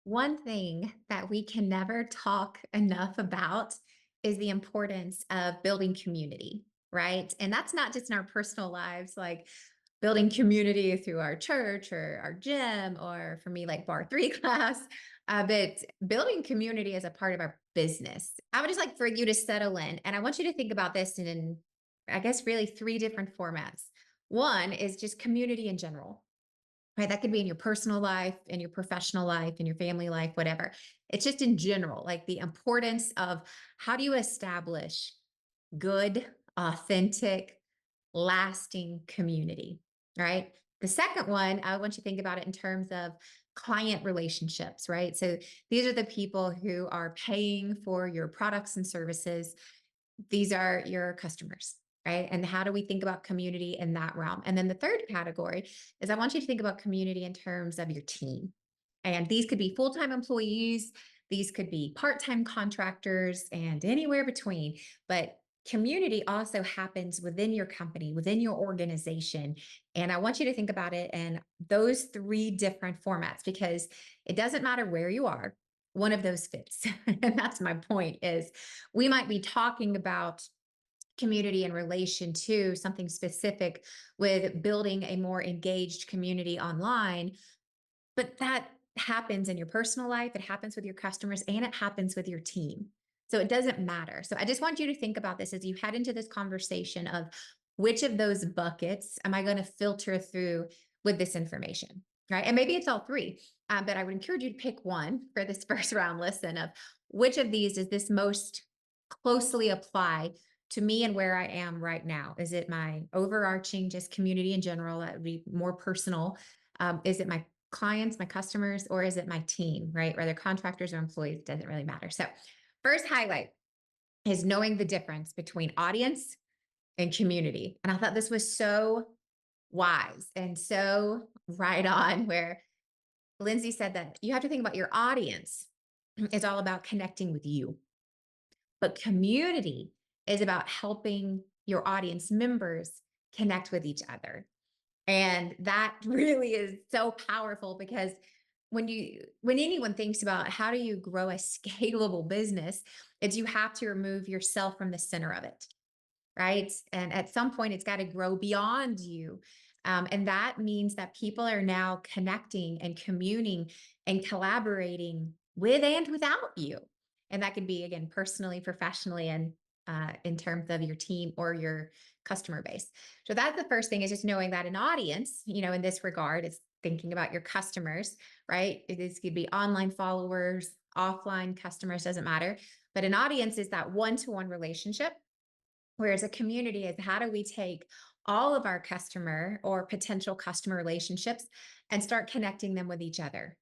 One thing that we can never talk enough about is the importance of building community, right? And that's not just in our personal lives, like building community through our church or our gym, or for me, like bar three class, but building community as a part of our business. I would just like for you to settle in, and I want you to think about this in, I guess, really three different formats. One is just community in general. Right, that could be in your personal life, in your professional life, in your family life, whatever. It's just in general, like the importance of how do you establish good, authentic, lasting community, right? The second one, I want you to think about it in terms of client relationships, right? So these are the people who are paying for your products and services. These are your customers, right? And how do we think about community in that realm? And then the third category is I want you to think about community in terms of your team. And these could be full time employees, these could be part time contractors, and anywhere between. But community also happens within your company, within your organization. And I want you to think about it in those three different formats because it doesn't matter where you are, one of those fits. And that's my point is we might be talking about community in relation to something specific with building a more engaged community online, but that happens in your personal life, it happens with your customers, and it happens with your team. So it doesn't matter. So I just want you to think about this as you head into this conversation of which of those buckets am I going to filter through with this information, right? And maybe it's all three, but I would encourage you to pick one for this first round listen of which of these does this most closely apply to me and where I am right now. Is it my overarching just community in general? That would be more personal. Is it my clients, my customers, or is it my team, right? Whether contractors or employees, doesn't really matter. So, first highlight is knowing the difference between audience and community. And I thought this was so wise and so right on, where Lindsay said that you have to think about your audience is all about connecting with you, but community is about helping your audience members connect with each other. And that really is so powerful because when anyone thinks about how do you grow a scalable business, it's you have to remove yourself from the center of it, right? And at some point, it's got to grow beyond you. And that means that people are now connecting and communing and collaborating with and without you. And that could be, again, personally, professionally, and in terms of your team or your customer base. So that's the first thing is just knowing that an audience, in this regard, is thinking about your customers, right? This could be online followers, offline customers, doesn't matter. But an audience is that one-to-one relationship. Whereas a community is how do we take all of our customer or potential customer relationships and start connecting them with each other.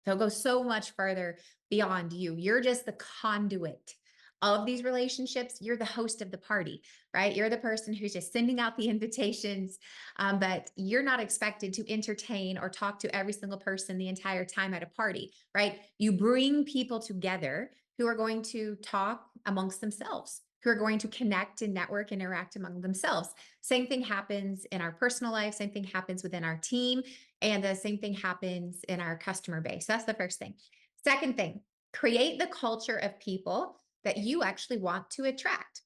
So it goes so much further beyond you. You're just the conduit of these relationships. You're the host of the party, right? You're the person who's just sending out the invitations, but you're not expected to entertain or talk to every single person the entire time at a party, right? You bring people together who are going to talk amongst themselves, who are going to connect and network and interact among themselves. Same thing happens in our personal life, same thing happens within our team, and the same thing happens in our customer base. So that's the first thing. Second thing, create the culture of people that you actually want to attract.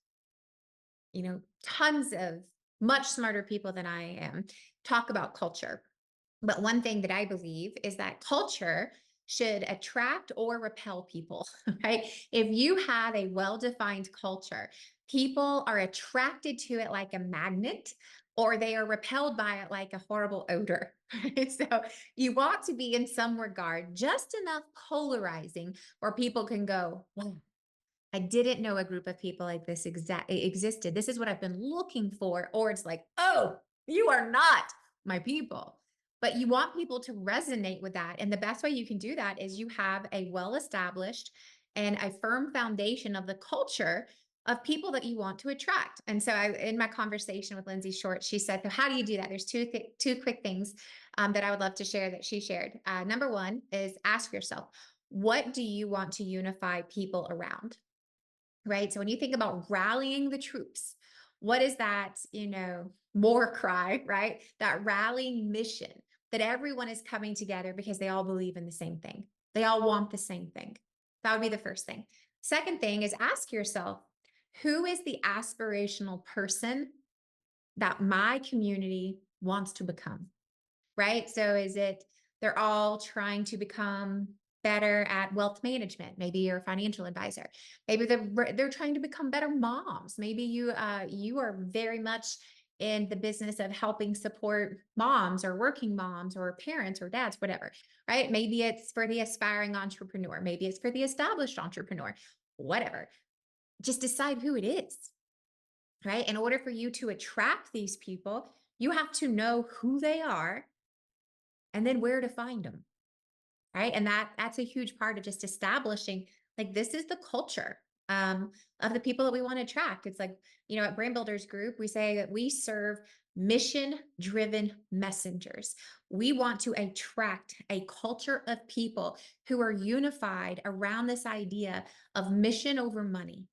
Tons of much smarter people than I am talk about culture. But one thing that I believe is that culture should attract or repel people, right? If you have a well defined culture, people are attracted to it like a magnet or they are repelled by it like a horrible odor. Right? So you want to be in some regard just enough polarizing where people can go, wow, I didn't know a group of people like this existed. This is what I've been looking for. Or it's like, oh, you are not my people. But you want people to resonate with that. And the best way you can do that is you have a well established and a firm foundation of the culture of people that you want to attract. And so in my conversation with Lindsay Short, she said, so how do you do that? There's two quick things that I would love to share that she shared. Number one is ask yourself, what do you want to unify people around? Right. So when you think about rallying the troops, what is that, war cry, right? That rallying mission that everyone is coming together because they all believe in the same thing. They all want the same thing. That would be the first thing. Second thing is ask yourself, who is the aspirational person that my community wants to become? Right? So is it they're all trying to become better at wealth management? Maybe you're a financial advisor. Maybe they're trying to become better moms. Maybe you are very much in the business of helping support moms or working moms or parents or dads, whatever, right? Maybe it's for the aspiring entrepreneur. Maybe it's for the established entrepreneur, whatever. Just decide who it is, right? In order for you to attract these people, you have to know who they are and then where to find them, right? And that's a huge part of just establishing like this is the culture of the people that we want to attract. It's like, at Brand Builders Group, we say that we serve mission driven messengers. We want to attract a culture of people who are unified around this idea of mission over money,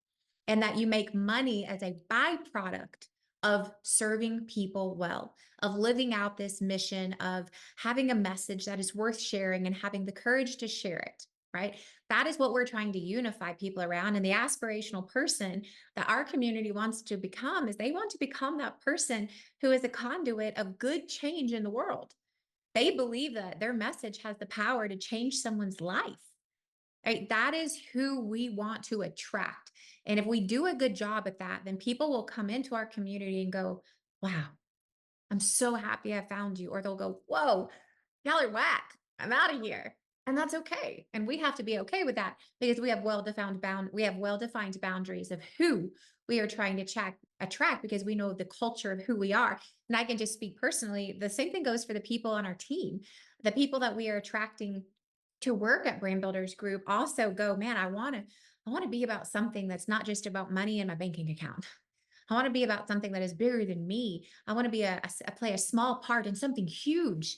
and that you make money as a byproduct of serving people well, of living out this mission, of having a message that is worth sharing and having the courage to share it, right? That is what we're trying to unify people around. And the aspirational person that our community wants to become is they want to become that person who is a conduit of good change in the world. They believe that their message has the power to change someone's life. Right? That is who we want to attract. And if we do a good job at that, then people will come into our community and go, wow, I'm so happy I found you. Or they'll go, whoa, y'all are whack. I'm out of here. And that's okay. And we have to be okay with that because we have well-defined boundaries of who we are trying to attract because we know the culture of who we are. And I can just speak personally. The same thing goes for the people on our team. The people that we are attracting to work at Brand Builders Group also go, man, I want to be about something that's not just about money in my banking account. I want to be about something that is bigger than me. I want to be play a small part in something huge.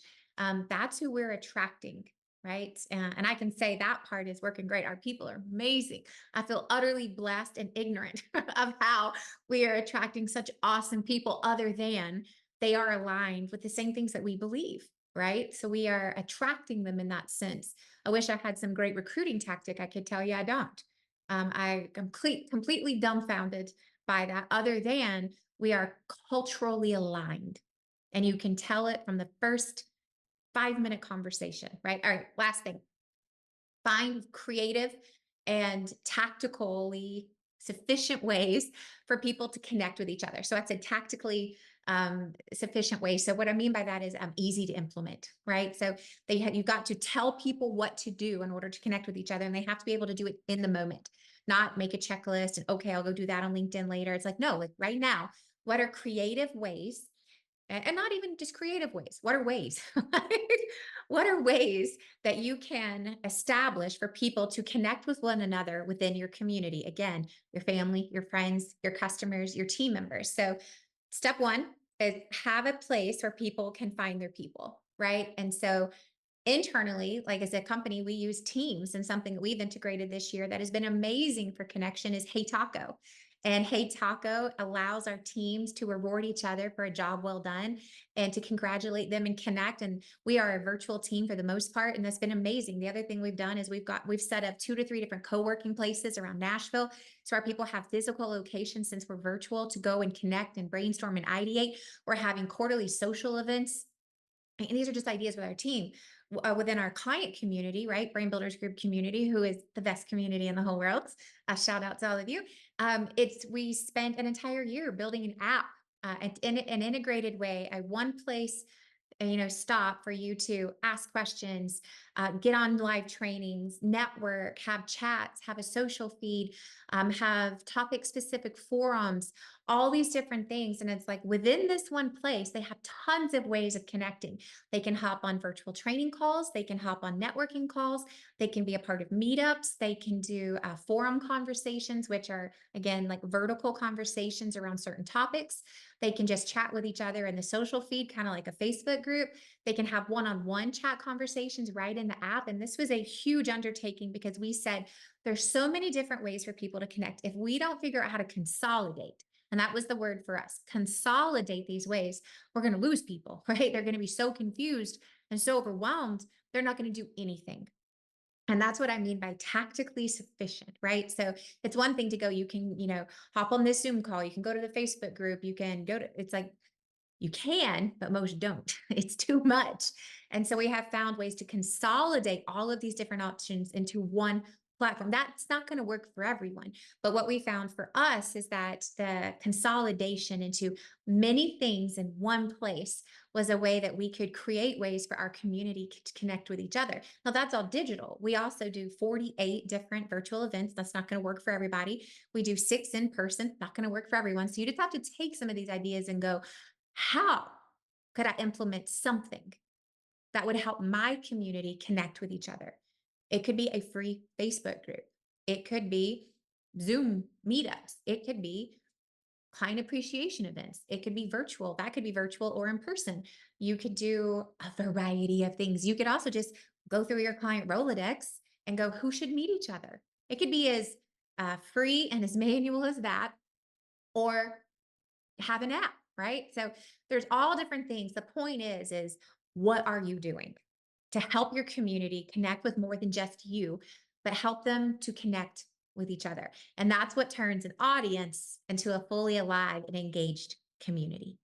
That's who we're attracting, right? And I can say that part is working great. Our people are amazing. I feel utterly blessed and ignorant of how we are attracting such awesome people, other than they are aligned with the same things that we believe, right? So we are attracting them in that sense. I wish I had some great recruiting tactic. I could tell you I don't. I completely dumbfounded by that, other than we are culturally aligned. And you can tell it from the first 5-minute conversation, right? All right, last thing, find creative and tactically sufficient ways for people to connect with each other. So that's a tactically sufficient way. So what I mean by that is easy to implement, right? So you've got to tell people what to do in order to connect with each other, and they have to be able to do it in the moment, not make a checklist and okay, I'll go do that on LinkedIn later. It's like, no, like right now, what are creative ways? And not even just creative ways. What are ways? What are ways that you can establish for people to connect with one another within your community? Again, your family, your friends, your customers, your team members. So step one is have a place where people can find their people, right? And so internally, like as a company, we use Teams, and something that we've integrated this year that has been amazing for connection is Hey Taco. And Hey Taco allows our teams to reward each other for a job well done and to congratulate them and connect. And we are a virtual team for the most part, and that's been amazing. The other thing we've done is we've set up 2 to 3 different co-working places around Nashville, so our people have physical locations since we're virtual to go and connect and brainstorm and ideate. We're having quarterly social events, and these are just ideas with our team. Within our client community, right? Brand Builders Group community, who is the best community in the whole world. A shout out to all of you. We spent an entire year building an app in an integrated way, a one place stop for you to ask questions, get on live trainings, network, have chats, have a social feed, have topic specific forums, all these different things. And it's like within this one place, they have tons of ways of connecting. They can hop on virtual training calls. They can hop on networking calls. They can be a part of meetups. They can do forum conversations, which are, again, like vertical conversations around certain topics. They can just chat with each other in the social feed, kind of like a Facebook group. They can have one-on-one chat conversations right in the app. And this was a huge undertaking because we said there's so many different ways for people to connect. If we don't figure out how to consolidate, and that was the word for us, consolidate these ways, we're going to lose people, right? They're going to be so confused and so overwhelmed, they're not going to do anything. And that's what I mean by tactically sufficient, right? So it's one thing to go, you can, hop on this Zoom call, you can go to the Facebook group, you can go to, it's like, you can, but most don't. It's too much. And so we have found ways to consolidate all of these different options into one platform. That's not going to work for everyone. But what we found for us is that the consolidation into many things in one place was a way that we could create ways for our community to connect with each other. Now, that's all digital. We also do 48 different virtual events. That's not going to work for everybody. We do 6 in person, not going to work for everyone. So you just have to take some of these ideas and go, how could I implement something that would help my community connect with each other? It could be a free Facebook group. It could be Zoom meetups. It could be client appreciation events. It could be virtual. That could be virtual or in person. You could do a variety of things. You could also just go through your client Rolodex and go, who should meet each other? It could be as free and as manual as that, or have an app, right? So there's all different things. The point is what are you doing to help your community connect with more than just you, but help them to connect with each other? And that's what turns an audience into a fully alive and engaged community.